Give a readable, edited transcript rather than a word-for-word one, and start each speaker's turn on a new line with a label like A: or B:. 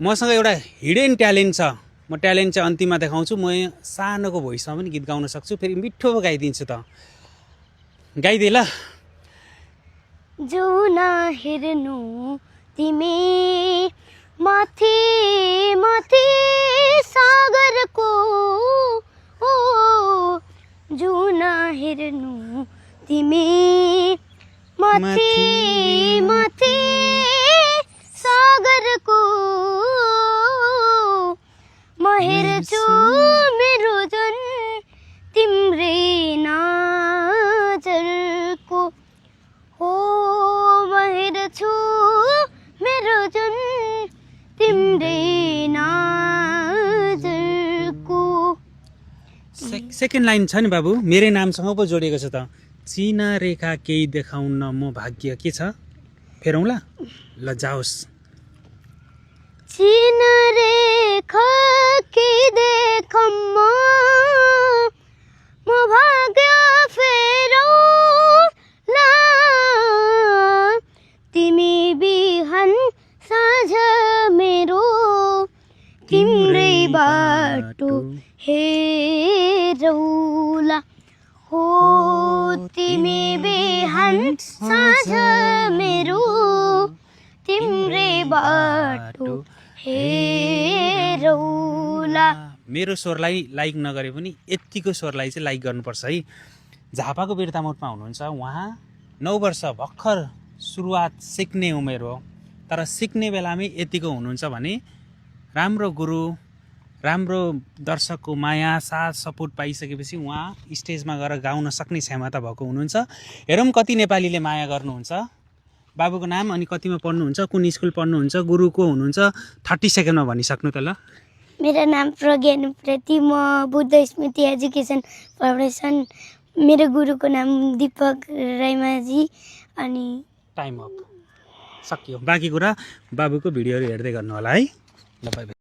A: मसँग एउटा hidden talent छ। म ट्यालेन्ट चाहिँ अन्तिममा देखाउँछु। म सानोको भोइसमा पनि गीत गाउन सक्छु, फेरि मिठो गाइदिन्छु त। गाइदिए ल।
B: जुन हेर्नु तिमी माथि माथि सागरको, ओ जुन हेर्नु तिमी माथि माथि सागरको, म हेर्छु मेरो जुन तिम्रै नजरको, हो म हेर्छु मेरो जुन तिम्रै नजरको।
A: सेकेन्ड लाइन छ नि बाबु, मेरै नामसँग पो जोडिएको छ त। चिना रेखा केही देखाउन म भाग्य, के छ फेरौँला ल जाओस्।
B: चिना रेखा केही देखाउन म भाग्य फेरौँला, तिमी बिहान साँझ मेरो तिम्रै बाटो हेरौँला, हो तिमी बिहान साँझ मेरो तिम्रै बाटो हेरौँला।
A: मेरो स्वरलाई लाइक नगरे पनि यतिको स्वरलाई चाहिँ लाइक गर्नुपर्छ है। झापाको बिर्तामोडमा हुनुहुन्छ उहाँ। 9 वर्ष भर्खर सुरुवात सिक्ने उमेर हो, तर सिक्ने बेलामै यतिको हुनुहुन्छ भने राम्रो गुरु, राम्रो दर्शकको माया साथ सपोर्ट पाइसकेपछि उहाँ स्टेजमा गएर गाउन सक्ने क्षमता भएको हुनुहुन्छ। हेरौँ कति नेपालीले माया गर्नुहुन्छ। बाबुको नाम अनि कतिमा पढ्नुहुन्छ, कुन स्कुल पढ्नुहुन्छ, गुरु को हुनुहुन्छ, 30 सेकेन्डमा भनिसक्नु त ल।
B: मेरो नाम प्रज्ञा नुप्रति, म बुद्ध स्मृति एजुकेसन फाउन्डेसन, मेरो गुरुको नाम दीपक राईमाझी। अनि
A: टाइम अप, सकियो। बाँकी कुरा बाबुको भिडियोहरू हेर्दै गर्नु होला है। ल बाई बाई।